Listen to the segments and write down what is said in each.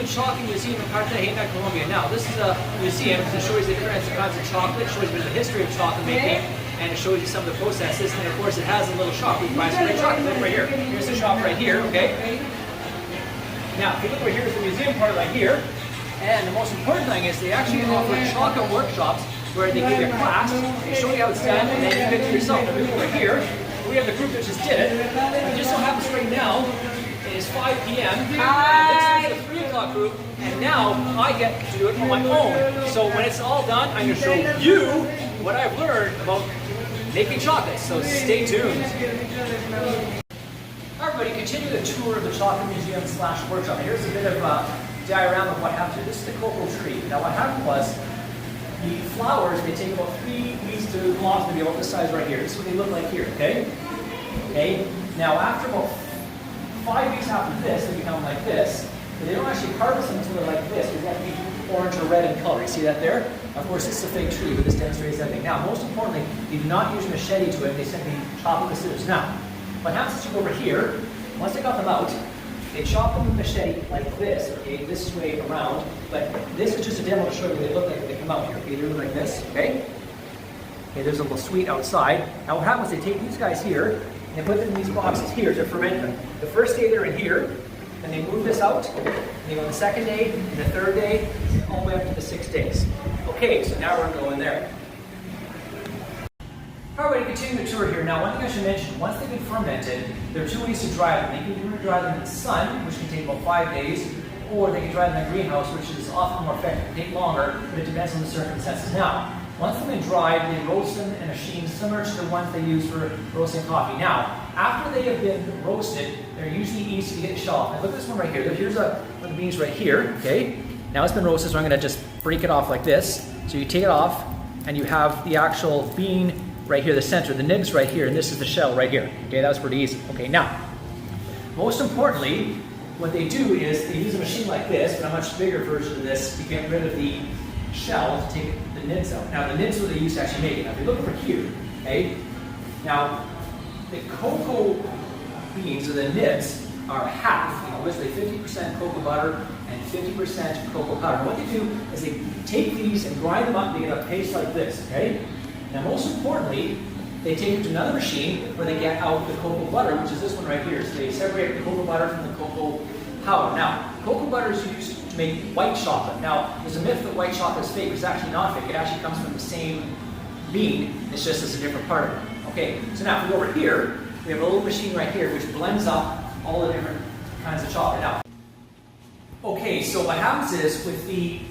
the Chocolate Museum in Cartagena, Colombia. Now, this is a museum that shows you the different kinds of chocolate, shows you the history of chocolate making, and it shows you some of the processes. And of course, it has a little shop where you can buy some great chocolate. Look right here. Here's the shop right here, okay? Now, if you look over here, is the museum part right here. And the most important thing is they actually offer chocolate workshops where they give you a class, they show you how it's done, and then you pick it yourself. And over here, we have the group that just did it. It just so happens right now, it is 5 p.m. This is the 3 o'clock group, and now I get to do it on my own. So when it's all done, I'm going to show you what I've learned about making chocolate. So stay tuned. All right, everybody, continue the tour of the Chocolate Museum / workshop. Here's a bit of a diagram of what happened here. This is the cocoa tree. Now what happened was, the flowers, they take about 3 weeks to blossom, to be about this size right here. This is what they look like here, okay? Okay. Now after about 5 weeks after this, they become like this. But they don't actually harvest them until they're like this. They have to be orange or red in color. You see that there? Of course, this is a fake tree, but this demonstrates that thing. Now, most importantly, they do not use a machete to it. They simply chop it with scissors. Now, what happens is you go over here. Once they got them out, they chop them with a machete like this, okay, this way around, but this is just a demo to show you what they look like when they come out here, okay, they look like this, okay? Okay, there's a little sweet outside. Now what happens is they take these guys here, and they put them in these boxes here to ferment them. The first day they're in here, and they move this out, and they go on the second day, and the third day, all the way up to the 6 days. Okay, so now we're going to go in there. All right, continue the tour here. Now, one thing I should mention, once they've been fermented, there are 2 ways to dry them. They can either dry them in the sun, which can take about 5 days, or they can dry them in a greenhouse, which is often more effective. It can take longer, but it depends on the circumstances. Now, once they've been dried, they roast them in a machine similar to the ones they use for roasting coffee. Now, after they have been roasted, they're usually easy to get shelf. Now, look at this one right here. Here's one of the beans right here, okay? Now it's been roasted, so I'm going to just break it off like this. So you take it off, and you have the actual bean right here, the center, the nibs right here, and this is the shell right here. Okay, that was pretty easy. Okay, now, most importantly, what they do is they use a machine like this, but a much bigger version of this, to get rid of the shell, to take the nibs out. Now, the nibs are what they use to actually make it. Now, if you look over here, okay, now, the cocoa beans, or the nibs, are half, basically 50% cocoa butter and 50% cocoa powder. And what they do is they take these and grind them up, and they get a paste like this, okay? Now, most importantly, they take it to another machine where they get out the cocoa butter, which is this one right here. So they separate the cocoa butter from the cocoa powder. Now, cocoa butter is used to make white chocolate. Now, there's a myth that white chocolate is fake. It's actually not fake. It actually comes from the same bean. It's just it's a different part of it. Okay, so now if we go over here, we have a little machine right here which blends up all the different kinds of chocolate. Now, okay, so what happens is with the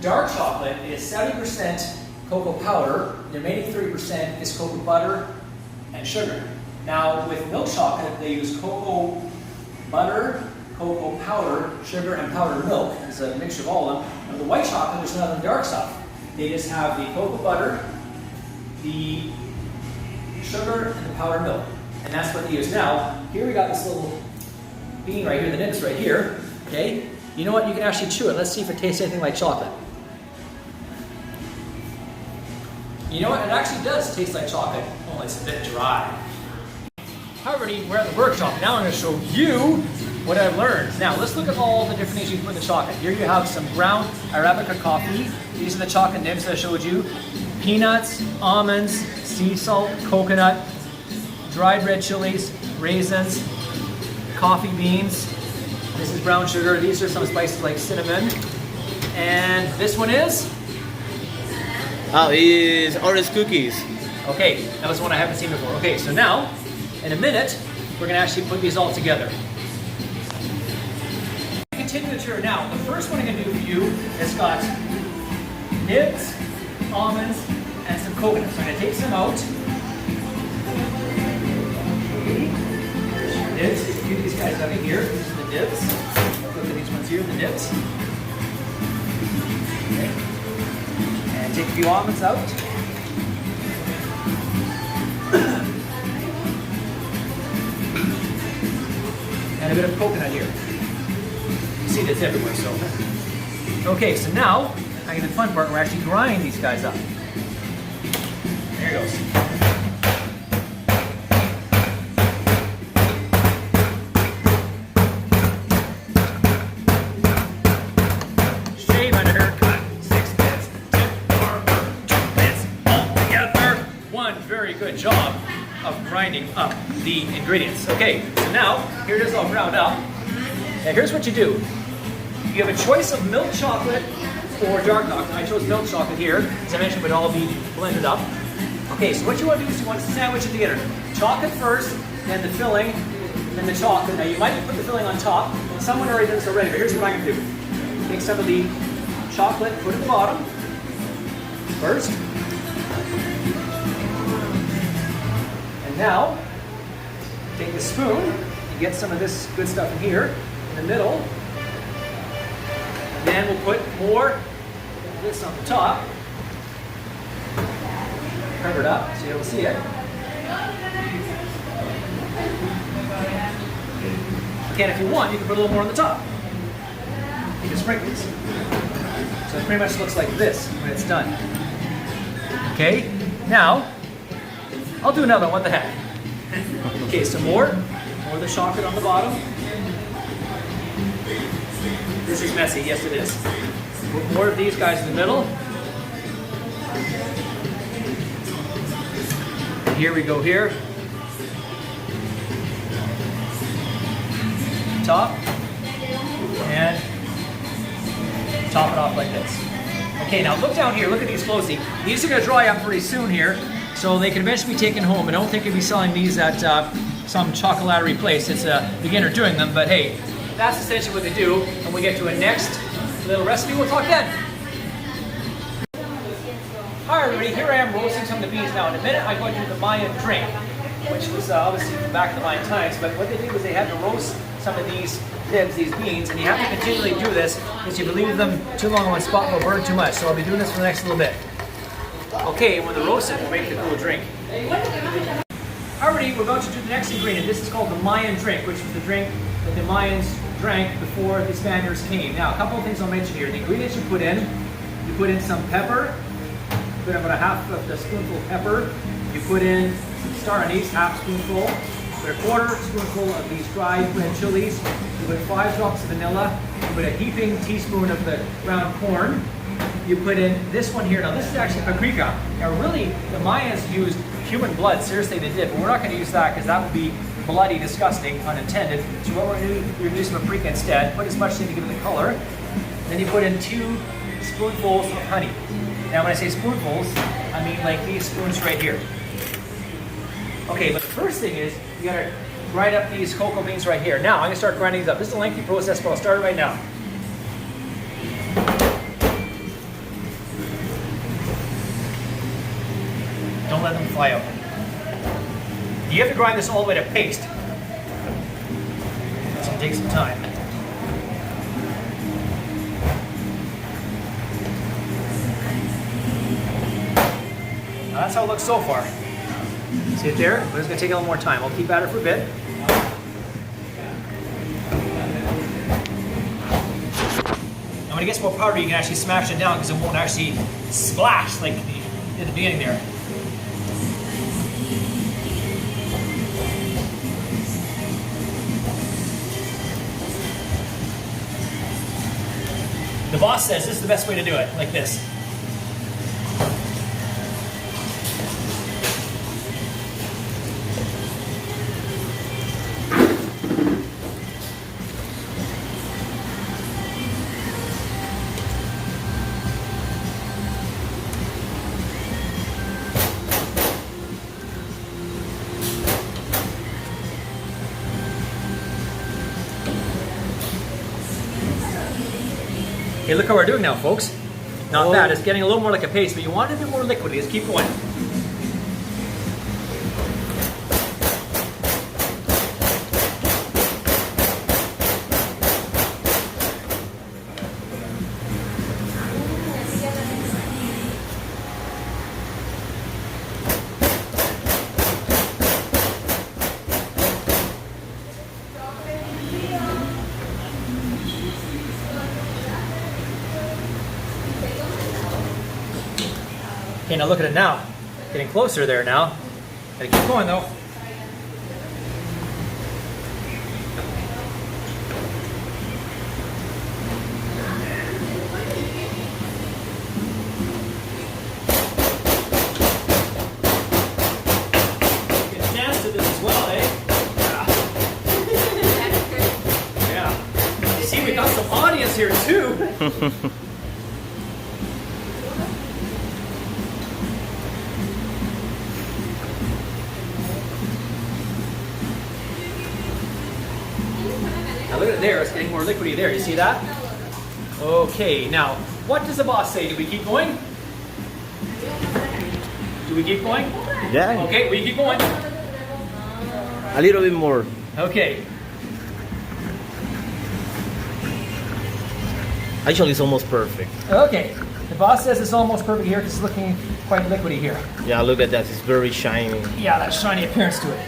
dark chocolate, it is 70% cocoa powder, the remaining 30% is cocoa butter and sugar. Now with milk chocolate, they use cocoa butter, cocoa powder, sugar, and powdered milk. It's a mixture of all of them. And the white chocolate, there's none of the dark stuff. They just have the cocoa butter, the sugar, and the powdered milk. And that's what they use. Now, here we got this little bean right here, the nibs right here, okay? You know what, you can actually chew it. Let's see if it tastes anything like chocolate. You know what? It actually does taste like chocolate, only it's a bit dry. Hi everybody, we're at the workshop. Now I'm going to show you what I've learned. Now let's look at all the different things you can put in the chocolate. Here you have some ground Arabica coffee. These are the chocolate nibs that I showed you. Peanuts, almonds, sea salt, coconut, dried red chilies, raisins, coffee beans. This is brown sugar. These are some spices like cinnamon. And this one is? Is orange cookies. Okay, that was one I haven't seen before. Okay, so now, in a minute, we're going to actually put these all together. Continue the tour. Now, the first one I'm going to do for you has got nibs, almonds, and some coconut. So I'm going to take some out. Okay, there's your nibs. There's a few of these guys out of here. These are the nibs. Look at these ones here, the nibs. Okay. And take a few almonds out. And a bit of coconut here. You see that's everywhere, so. Okay, so now, I get the fun part, we're actually grinding these guys up. There it goes. grinding up the ingredients. Okay, so now, here it is all ground up. And here's what you do. You have a choice of milk chocolate or dark chocolate. I chose milk chocolate here. As I mentioned, it would all be blended up. Okay, so what you want to do is you want to sandwich it together. Chocolate first, then the filling, then the chocolate. Now you might put the filling on top. Someone already did this already, but here's what I'm going to do. Take some of the chocolate, put it at the bottom first. And now, take the spoon and get some of this good stuff in here, in the middle. And then we'll put more of this on the top. Cover it up so you don't see it. Again, if you want, you can put a little more on the top. You can sprinkle this. So it pretty much looks like this when it's done. Okay, now, I'll do another one, what the heck. Okay, some more of the chocolate on the bottom. This is messy, yes it is. Put more of these guys in the middle. Here we go here. Top. And top it off like this. Okay, now look down here, look at these closely. These are going to dry up pretty soon here, so they can eventually be taken home. I don't think you'll be selling these at some chocolaterie place. It's a beginner doing them, but hey, that's essentially what they do. And we get to a next little recipe, we'll talk then. Hi everybody, here I am roasting some of the beans now. In a minute I'm going to do the Mayan drink, which was obviously from back in the Mayan times, but what they did was they had to roast some of these nibs, these beans, and you have to continually do this because if you leave them too long on one spot, they'll burn too much. So I'll be doing this for the next little bit. Okay, when they're roasted, we'll make the cool drink. Alrighty, we're about to do the next ingredient. This is called the Mayan drink, which was the drink that the Mayans drank before the Spaniards came. Now, a couple of things I'll mention here. The ingredients you put in some pepper, you put in about a half of the spoonful of pepper, you put in some star anise, half spoonful, put a quarter spoonful of these dried red chilies, you put 5 drops of vanilla, you put a heaping teaspoon of the ground corn, you put in this one here. Now this is actually paprika. Now really, the Mayans used human blood, seriously they did, but we're not going to use that because that would be bloody, disgusting, unintended. So what we're going to do, we're going to use some paprika instead, put as much in to give it the color. Then you put in 2 spoonfuls of honey. Now when I say spoonfuls, I mean like these spoons right here. Okay, but the first thing is, you gotta grind up these cocoa beans right here. Now, I'm gonna start grinding these up. This is a lengthy process, but I'll start it right now. Don't let them fly out. You have to grind this all the way to paste. It's gonna take some time. Now, that's how it looks so far. See it there? But it's going to take a little more time. I'll keep at it for a bit. And when it gets more powdery, you can actually smash it down because it won't actually splash like at the beginning there. The boss says this is the best way to do it, like this. Okay, look how we're doing now, folks. Not bad. It's getting a little more like a paste, but you want it a bit more liquidy. Let's keep going. Okay, now look at it now. Getting closer there now. Gotta keep going though. Get a chance to see, we got some audience here too. Now look at it there, it's getting more liquidy there, you see that? Okay, now, what does the boss say? Do we keep going? Do we keep going? Yeah. Okay, we keep going. A little bit more. Okay. Actually, it's almost perfect. Okay. The boss says it's almost perfect here because it's looking quite liquidy here. Yeah, look at that. It's very shiny. Yeah, that shiny appearance to it.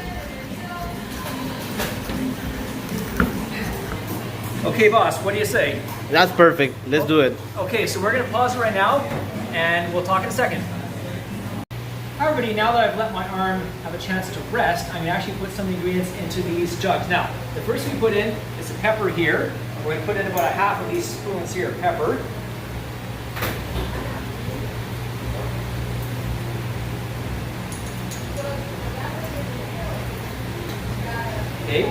Okay, boss, what do you say? That's perfect. Let's do it. Okay, so we're going to pause it right now, and we'll talk in a second. All right, everybody, now that I've let my arm have a chance to rest, I'm going to actually put some ingredients into these jugs. Now, the first thing we put in is the pepper here. We're going to put in about a half of these spoons here of pepper. Okay,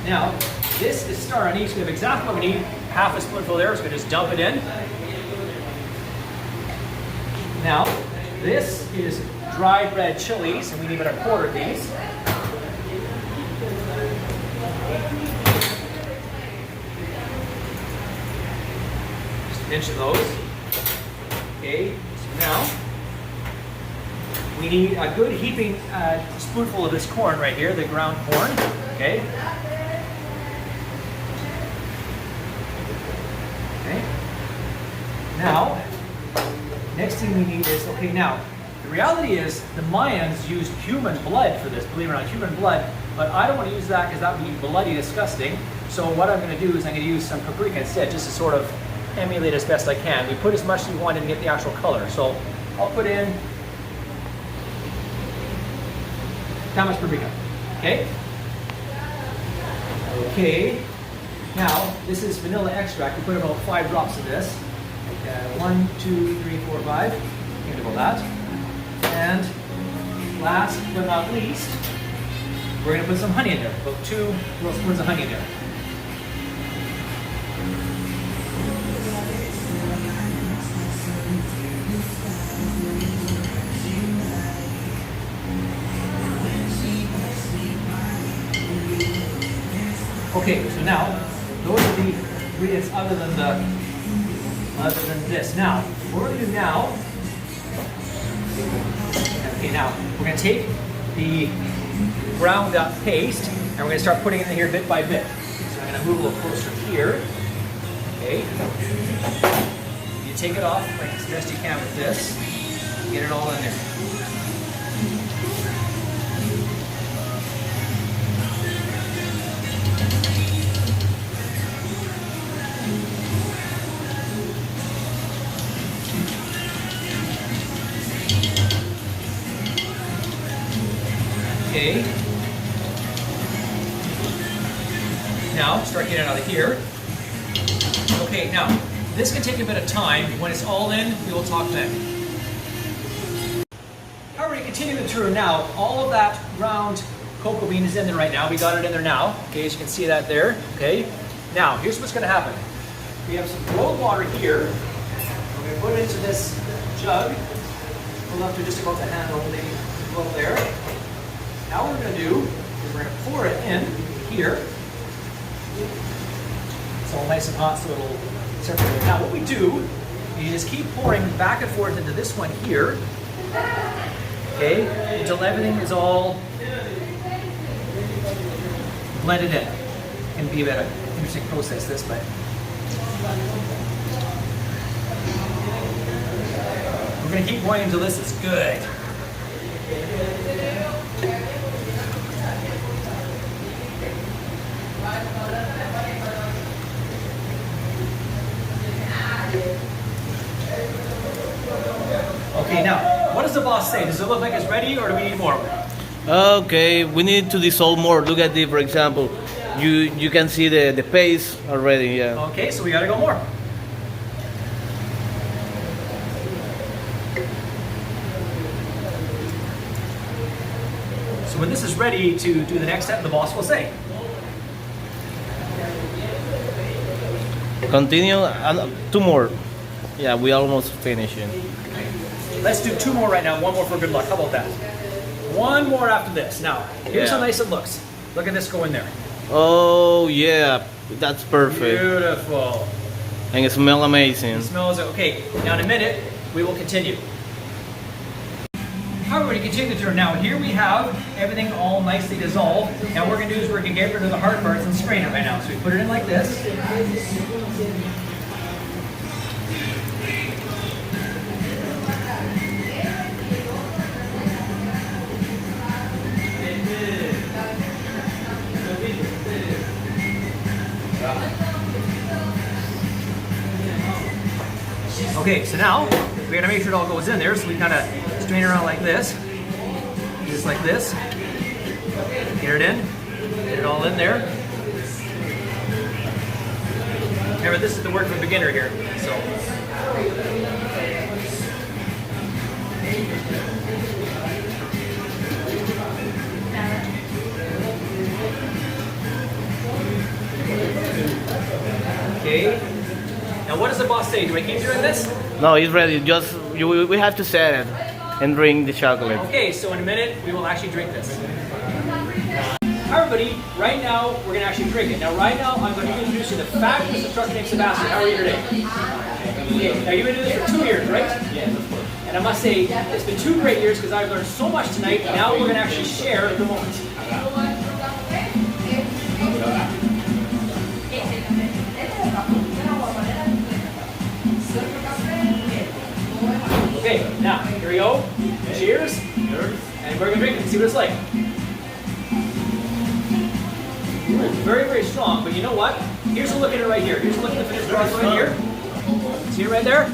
now this is star anise. We have exactly what we need. Half a spoonful there, so we just dump it in. Now, this is dried red chilies, and we need about a quarter of these. Just a pinch of those. Okay, so now we need a good heaping spoonful of this corn right here, the ground corn. Okay. Okay. Now, next thing we need is, okay, now, the reality is the Mayans used human blood for this, believe it or not, human blood, but I don't want to use that because that would be bloody disgusting. So what I'm going to do is I'm going to use some paprika instead, just to sort of emulate as best I can. We put as much as we want and get the actual color. So I'll put in how much paprika? Okay. Okay. Now, this is vanilla extract. We put about 5 drops of this. 1, 2, 3, 4, 5. Think about that. And last but not least, we're going to put some honey in there. About 2 little spoons of honey in there. Okay, so now those are the ingredients other than this. Now, what we're going to do now, okay, now we're going to take the ground up paste and we're going to start putting it in here bit by bit. So I'm going to move a little closer here. Okay, you take it off like as best you can with this. Get it all in there. Okay. Now, start getting it out of here. Okay, now, this can take a bit of time. When it's all in, we will talk then. Alright, continuing through now, all of that ground cocoa bean is in there right now. We got it in there now. Okay, as you can see that there. Okay. Now, here's what's going to happen. We have some boiled water here. We're going to put it into this jug. Pull up to just about the handle, maybe a little there. Now what we're going to do is we're going to pour it in here. It's all nice and hot so it'll separate. Now what we do, you just keep pouring back and forth into this one here. Okay, until everything is all blended in. It can be a bit of an interesting process this, but we're going to keep going until this is good. Okay, now, what does the boss say? Does it look like it's ready or do we need more? Okay, we need to dissolve more. Look at this, for example. You can see the paste already, yeah. Okay, so we gotta go more. So when this is ready to do the next step, the boss will say. Continue. Two more. Yeah, we almost finishing. Let's do 2 more right now. 1 more for good luck. How about that? 1 more after this. Now, here's how nice it looks. Look at this go in there. Oh yeah, that's perfect. Beautiful. And it smells amazing. It smells okay. Now in a minute, we will continue. Alright, we're going to continue the tour. Now here we have everything all nicely dissolved. Now what we're going to do is we're going to get rid of the hard parts and strain it right now. So we put it in like this. Okay, so now we gotta make sure it all goes in there, so we kind of strain it around like this. Just like this. Get it in. Get it all in there. Remember, this is the work of a beginner here. So. Okay. Now what does the boss say? Do I keep doing this? No, it's ready. Just we have to set it and drink the chocolate. Okay, so in a minute we will actually drink this. Hi everybody, right now we're going to actually drink it. Now right now I'm going to introduce you to the fabulous instructor named Sebastian. How are you today? Okay, now you've been doing this for 2 years, right? Yes, of course. And I must say, it's been 2 great years because I've learned so much tonight. Now we're going to actually share the moment. Okay, now, here we go. Cheers. And we're going to drink it and see what it's like. Ooh, very, very strong, but you know what? Here's a look at it right here. Here's a look at the finished product right here. See it right there?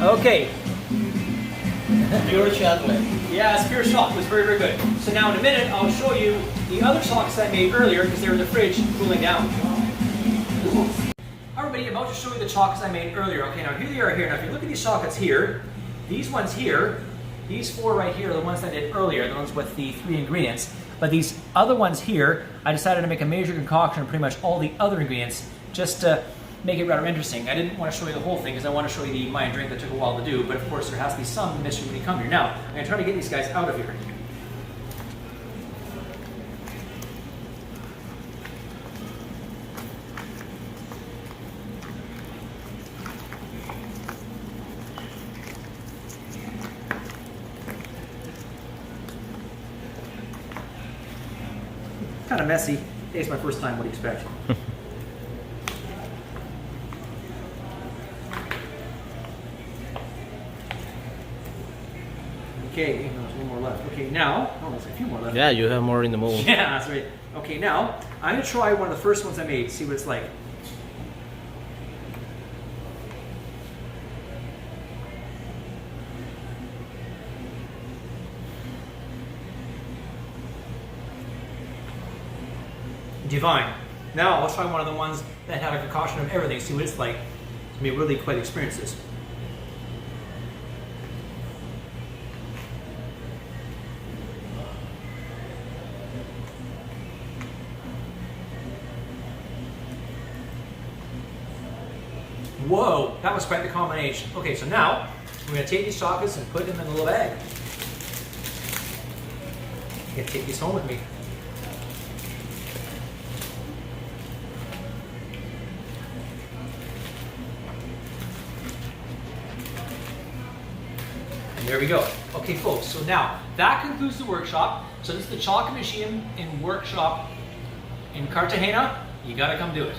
Okay. Pure chocolate. Yeah, it's pure chocolate. It's very, very good. So now in a minute, I'll show you the other chocolates I made earlier because they were in the fridge cooling down. Everybody, I'm about to show you the chocolates I made earlier. Okay, now here they are here. Now if you look at these chocolates here, these ones here, these 4 right here are the ones I did earlier, the ones with the 3 ingredients. But these other ones here, I decided to make a major concoction of pretty much all the other ingredients just to make it rather interesting. I didn't want to show you the whole thing because I want to show you the Mayan drink that took a while to do, but of course there has to be some mystery when you come here. Now, I'm going to try to get these guys out of here. Kind of messy. It's my first time. What do you expect? Okay, there's 1 more left. Okay, now, oh, there's a few more left. Yeah, you have more in the mold. Yeah, that's right. Okay, now I'm gonna try one of the first ones I made. See what it's like. Divine. Now let's try one of the ones that had a concoction of everything. See what it's like. It's gonna be really quite experience this. Whoa, that was quite the combination. Okay, so now I'm gonna take these chocolates and put them in a little bag. I'm gonna take these home with me. There we go. Okay, folks, so now that concludes the workshop. So this is the Chocolate Museum and Workshop in Cartagena. You gotta come do it.